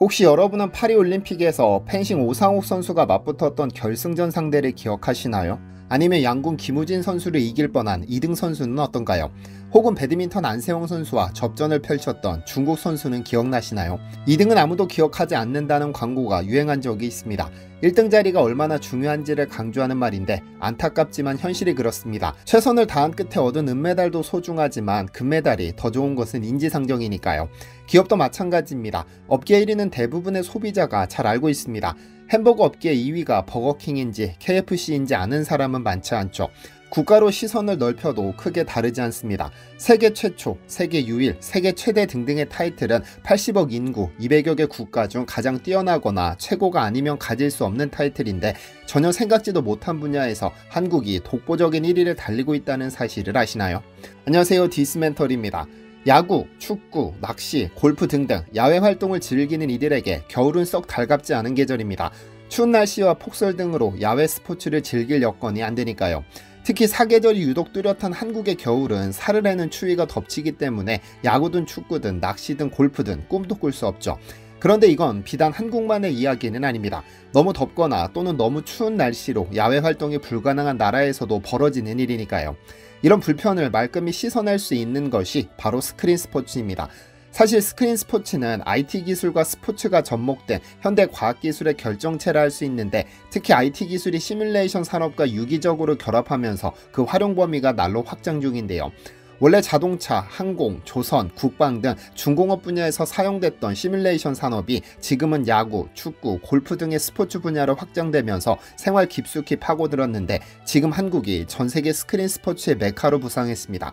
혹시 여러분은 파리올림픽에서 펜싱 오상욱 선수가 맞붙었던 결승전 상대를 기억하시나요? 아니면 양궁 김우진 선수를 이길 뻔한 2등 선수는 어떤가요? 혹은 배드민턴 안세홍 선수와 접전을 펼쳤던 중국 선수는 기억나시나요? 2등은 아무도 기억하지 않는다는 광고가 유행한 적이 있습니다. 1등 자리가 얼마나 중요한지를 강조하는 말인데 안타깝지만 현실이 그렇습니다. 최선을 다한 끝에 얻은 은메달도 소중하지만 금메달이 더 좋은 것은 인지상정이니까요. 기업도 마찬가지입니다. 업계 1위는 대부분의 소비자가 잘 알고 있습니다. 햄버거 업계 2위가 버거킹인지 KFC인지 아는 사람은 많지 않죠. 국가로 시선을 넓혀도 크게 다르지 않습니다. 세계 최초, 세계 유일, 세계 최대 등등의 타이틀은 80억 인구, 200여 개 국가 중 가장 뛰어나거나 최고가 아니면 가질 수 없는 타이틀인데 전혀 생각지도 못한 분야에서 한국이 독보적인 1위를 달리고 있다는 사실을 아시나요? 안녕하세요, 디스멘털입니다. 야구, 축구, 낚시, 골프 등등 야외 활동을 즐기는 이들에게 겨울은 썩 달갑지 않은 계절입니다. 추운 날씨와 폭설 등으로 야외 스포츠를 즐길 여건이 안 되니까요. 특히 사계절이 유독 뚜렷한 한국의 겨울은 사르르는 추위가 덮치기 때문에 야구든 축구든 낚시든 골프든 꿈도 꿀 수 없죠. 그런데 이건 비단 한국만의 이야기는 아닙니다. 너무 덥거나 또는 너무 추운 날씨로 야외 활동이 불가능한 나라에서도 벌어지는 일이니까요. 이런 불편을 말끔히 씻어낼 수 있는 것이 바로 스크린 스포츠입니다. 사실 스크린 스포츠는 IT 기술과 스포츠가 접목된 현대 과학기술의 결정체라 할 수 있는데 특히 IT 기술이 시뮬레이션 산업과 유기적으로 결합하면서 그 활용 범위가 날로 확장 중인데요. 원래 자동차, 항공, 조선, 국방 등 중공업 분야에서 사용됐던 시뮬레이션 산업이 지금은 야구, 축구, 골프 등의 스포츠 분야로 확장되면서 생활 깊숙이 파고들었는데 지금 한국이 전 세계 스크린 스포츠의 메카로 부상했습니다.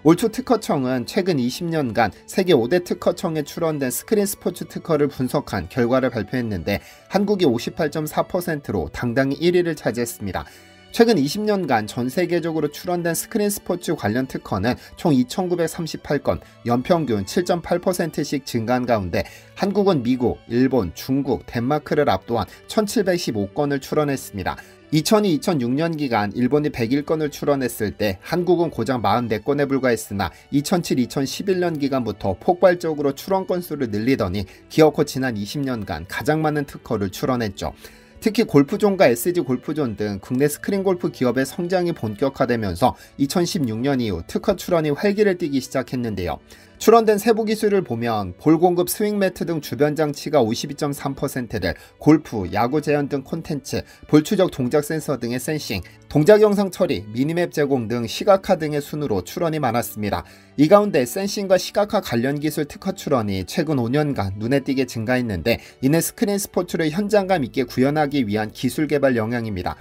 올초 특허청은 최근 20년간 세계 5대 특허청에 출원된 스크린 스포츠 특허를 분석한 결과를 발표했는데 한국이 58.4%로 당당히 1위를 차지했습니다. 최근 20년간 전 세계적으로 출원된 스크린 스포츠 관련 특허는 총 2,938건, 연평균 7.8%씩 증가한 가운데 한국은 미국, 일본, 중국, 덴마크를 압도한 1,715건을 출원했습니다. 2002-2006년 기간 일본이 101건을 출원했을 때 한국은 고작 44건에 불과했으나 2007-2011년 기간부터 폭발적으로 출원 건수를 늘리더니 기어코 지난 20년간 가장 많은 특허를 출원했죠. 특히 골프존과 SG 골프존 등 국내 스크린 골프 기업의 성장이 본격화되면서 2016년 이후 특허 출원이 활기를 띠기 시작했는데요. 출원된 세부 기술을 보면 볼 공급 스윙 매트 등 주변 장치가 52.3%를, 골프, 야구 재현 등 콘텐츠, 볼 추적 동작 센서 등의 센싱, 동작 영상 처리, 미니맵 제공 등 시각화 등의 순으로 출원이 많았습니다. 이 가운데 센싱과 시각화 관련 기술 특허 출원이 최근 5년간 눈에 띄게 증가했는데 이는 스크린 스포츠를 현장감 있게 구현하기 위한 기술 개발 영향입니다.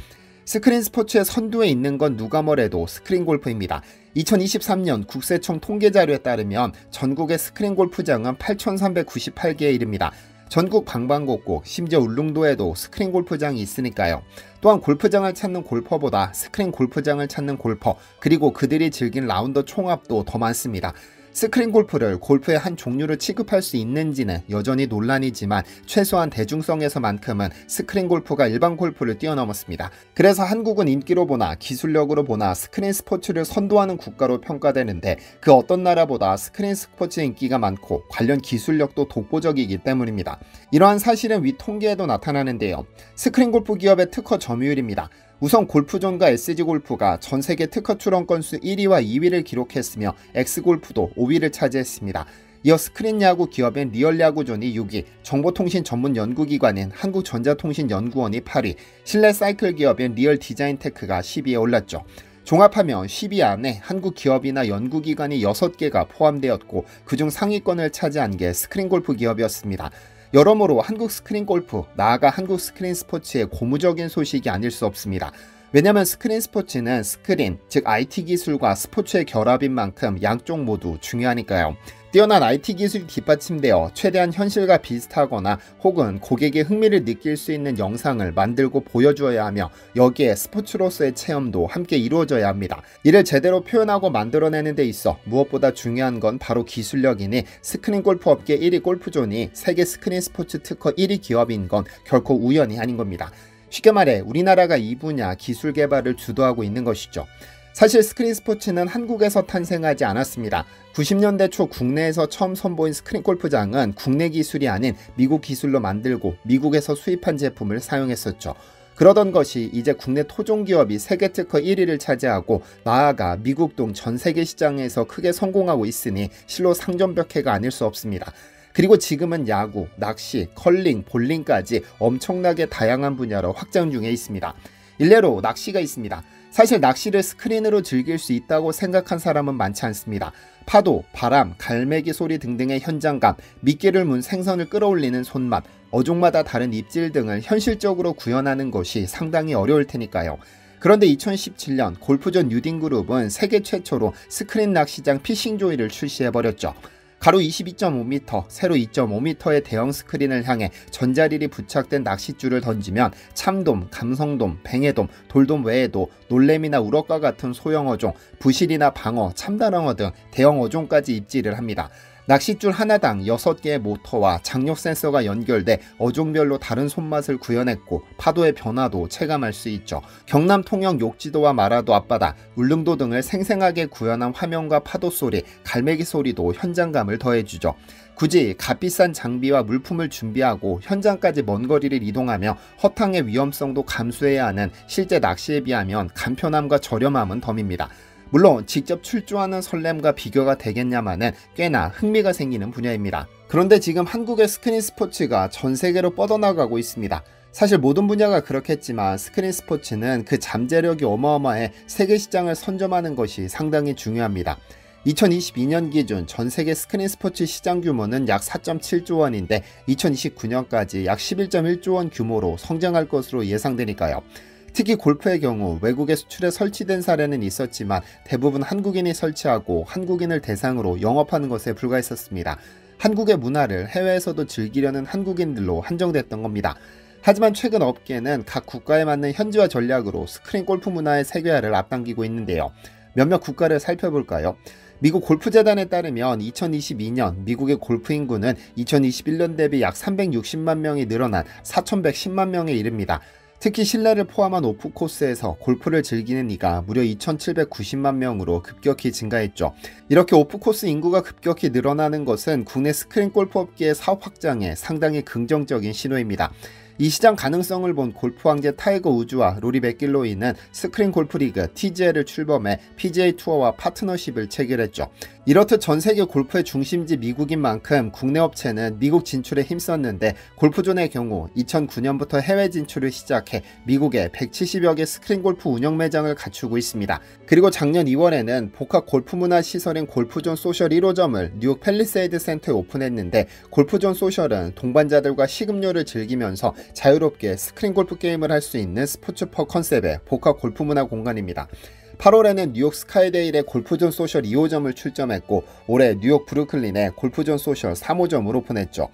스크린 스포츠의 선두에 있는 건 누가 뭐래도 스크린 골프입니다. 2023년 국세청 통계 자료에 따르면 전국의 스크린 골프장은 8,398개에 이릅니다. 전국 방방곡곡, 심지어 울릉도에도 스크린 골프장이 있으니까요. 또한 골프장을 찾는 골퍼보다 스크린 골프장을 찾는 골퍼, 그리고 그들이 즐긴 라운더 총합도 더 많습니다. 스크린 골프를 골프의 한 종류로 취급할 수 있는지는 여전히 논란이지만 최소한 대중성에서만큼은 스크린 골프가 일반 골프를 뛰어넘었습니다. 그래서 한국은 인기로 보나 기술력으로 보나 스크린 스포츠를 선도하는 국가로 평가되는데 그 어떤 나라보다 스크린 스포츠 인기가 많고 관련 기술력도 독보적이기 때문입니다. 이러한 사실은 위 통계에도 나타나는데요. 스크린 골프 기업의 특허 점유율입니다. 우선 골프존과 SG골프가 전세계 특허 출원 건수 1위와 2위를 기록했으며 X골프도 5위를 차지했습니다. 이어 스크린 야구 기업인 리얼야구존이 6위, 정보통신 전문 연구기관인 한국전자통신연구원이 8위, 실내 사이클 기업인 리얼디자인테크가 10위에 올랐죠. 종합하면 10위 안에 한국 기업이나 연구기관이 6개가 포함되었고 그중 상위권을 차지한 게 스크린 골프 기업이었습니다. 여러모로 한국 스크린 골프, 나아가 한국 스크린 스포츠의 고무적인 소식이 아닐 수 없습니다. 왜냐하면 스크린 스포츠는 스크린, 즉 IT 기술과 스포츠의 결합인 만큼 양쪽 모두 중요하니까요. 뛰어난 IT 기술이 뒷받침되어 최대한 현실과 비슷하거나 혹은 고객의 흥미를 느낄 수 있는 영상을 만들고 보여주어야 하며 여기에 스포츠로서의 체험도 함께 이루어져야 합니다. 이를 제대로 표현하고 만들어내는 데 있어 무엇보다 중요한 건 바로 기술력이니 스크린 골프 업계 1위 골프존이 세계 스크린 스포츠 특허 1위 기업인 건 결코 우연이 아닌 겁니다. 쉽게 말해 우리나라가 이 분야 기술 개발을 주도하고 있는 것이죠. 사실 스크린 스포츠는 한국에서 탄생하지 않았습니다. 90년대 초 국내에서 처음 선보인 스크린 골프장은 국내 기술이 아닌 미국 기술로 만들고 미국에서 수입한 제품을 사용했었죠. 그러던 것이 이제 국내 토종 기업이 세계 특허 1위를 차지하고 나아가 미국 등 전 세계 시장에서 크게 성공하고 있으니 실로 상전벽해가 아닐 수 없습니다. 그리고 지금은 야구, 낚시, 컬링, 볼링까지 엄청나게 다양한 분야로 확장 중에 있습니다. 일례로 낚시가 있습니다. 사실 낚시를 스크린으로 즐길 수 있다고 생각한 사람은 많지 않습니다. 파도, 바람, 갈매기 소리 등등의 현장감, 미끼를 문 생선을 끌어올리는 손맛, 어종마다 다른 입질 등을 현실적으로 구현하는 것이 상당히 어려울 테니까요. 그런데 2017년 골프존 뉴딩그룹은 세계 최초로 스크린 낚시장 피싱조이를 출시해버렸죠. 가로 22.5m, 세로 2.5m의 대형 스크린을 향해 전자릴이 부착된 낚싯줄을 던지면 참돔, 감성돔, 뱅에돔, 돌돔 외에도 놀래미나 우럭과 같은 소형 어종, 부실이나 방어, 참다랑어 등 대형 어종까지 입질을 합니다. 낚싯줄 하나당 6개의 모터와 장력 센서가 연결돼 어종별로 다른 손맛을 구현했고 파도의 변화도 체감할 수 있죠. 경남 통영 욕지도와 마라도 앞바다, 울릉도 등을 생생하게 구현한 화면과 파도 소리, 갈매기 소리도 현장감을 더해주죠. 굳이 값비싼 장비와 물품을 준비하고 현장까지 먼 거리를 이동하며 허탕의 위험성도 감수해야 하는 실제 낚시에 비하면 간편함과 저렴함은 덤입니다. 물론 직접 출조하는 설렘과 비교가 되겠냐마는 꽤나 흥미가 생기는 분야입니다. 그런데 지금 한국의 스크린 스포츠가 전 세계로 뻗어나가고 있습니다. 사실 모든 분야가 그렇겠지만 스크린 스포츠는 그 잠재력이 어마어마해 세계 시장을 선점하는 것이 상당히 중요합니다. 2022년 기준 전 세계 스크린 스포츠 시장 규모는 약 4.7조 원인데 2029년까지 약 11.1조 원 규모로 성장할 것으로 예상되니까요. 특히 골프의 경우 외국에 수출에 설치된 사례는 있었지만 대부분 한국인이 설치하고 한국인을 대상으로 영업하는 것에 불과했었습니다. 한국의 문화를 해외에서도 즐기려는 한국인들로 한정됐던 겁니다. 하지만 최근 업계는 각 국가에 맞는 현지화 전략으로 스크린 골프 문화의 세계화를 앞당기고 있는데요. 몇몇 국가를 살펴볼까요? 미국 골프재단에 따르면 2022년 미국의 골프 인구는 2021년 대비 약 360만 명이 늘어난 4,110만 명에 이릅니다. 특히 실내를 포함한 오프코스에서 골프를 즐기는 이가 무려 2,790만 명으로 급격히 증가했죠. 이렇게 오프코스 인구가 급격히 늘어나는 것은 국내 스크린 골프 업계의 사업 확장에 상당히 긍정적인 신호입니다. 이 시장 가능성을 본 골프 황제 타이거 우즈와 로리 맥길로이는 스크린 골프 리그 TGL을 출범해 PGA 투어와 파트너십을 체결했죠. 이렇듯 전 세계 골프의 중심지 미국인 만큼 국내 업체는 미국 진출에 힘썼는데 골프존의 경우 2009년부터 해외 진출을 시작해 미국에 170여 개 스크린 골프 운영 매장을 갖추고 있습니다. 그리고 작년 2월에는 복합 골프 문화 시설인 골프존 소셜 1호점을 뉴욕 팰리세이드 센터에 오픈했는데 골프존 소셜은 동반자들과 식음료를 즐기면서 자유롭게 스크린 골프 게임을 할 수 있는 스포츠퍼 컨셉의 복합 골프 문화 공간입니다. 8월에는 뉴욕 스카이데일의 골프존 소셜 2호점을 출점했고 올해 뉴욕 브루클린의 골프존 소셜 3호점을 오픈했죠.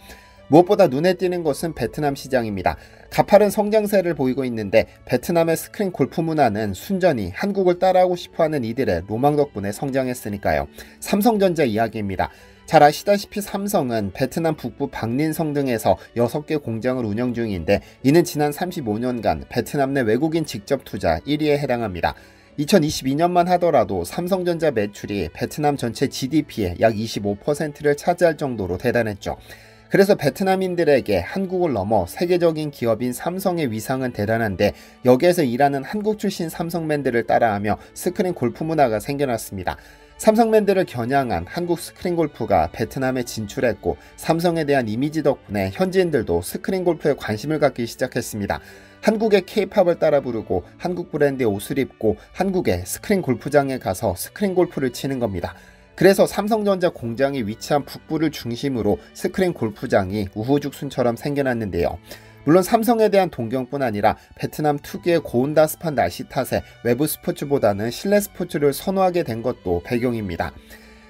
무엇보다 눈에 띄는 것은 베트남 시장입니다. 가파른 성장세를 보이고 있는데 베트남의 스크린 골프 문화는 순전히 한국을 따라하고 싶어하는 이들의 로망 덕분에 성장했으니까요. 삼성전자 이야기입니다. 잘 아시다시피 삼성은 베트남 북부 박린성 등에서 6개 공장을 운영 중인데 이는 지난 35년간 베트남 내 외국인 직접 투자 1위에 해당합니다. 2022년만 하더라도 삼성전자 매출이 베트남 전체 GDP의 약 25%를 차지할 정도로 대단했죠. 그래서 베트남인들에게 한국을 넘어 세계적인 기업인 삼성의 위상은 대단한데 여기에서 일하는 한국 출신 삼성맨들을 따라하며 스크린 골프 문화가 생겨났습니다. 삼성맨들을 겨냥한 한국 스크린 골프가 베트남에 진출했고 삼성에 대한 이미지 덕분에 현지인들도 스크린 골프에 관심을 갖기 시작했습니다. 한국의 K-팝을 따라 부르고 한국 브랜드의 옷을 입고 한국의 스크린 골프장에 가서 스크린 골프를 치는 겁니다. 그래서 삼성전자 공장이 위치한 북부를 중심으로 스크린 골프장이 우후죽순처럼 생겨났는데요. 물론 삼성에 대한 동경뿐 아니라 베트남 특유의 고온다습한 날씨 탓에 외부 스포츠보다는 실내 스포츠를 선호하게 된 것도 배경입니다.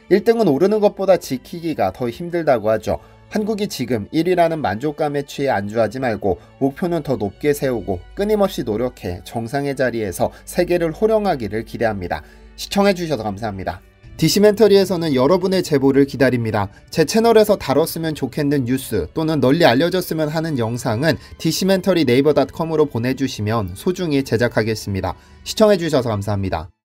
1등은 오르는 것보다 지키기가 더 힘들다고 하죠. 한국이 지금 1위라는 만족감에 취해 안주하지 말고 목표는 더 높게 세우고 끊임없이 노력해 정상의 자리에서 세계를 호령하기를 기대합니다. 시청해주셔서 감사합니다. 디시멘터리에서는 여러분의 제보를 기다립니다. 제 채널에서 다뤘으면 좋겠는 뉴스 또는 널리 알려졌으면 하는 영상은 디시멘터리 네이버.com으로 보내주시면 소중히 제작하겠습니다. 시청해주셔서 감사합니다.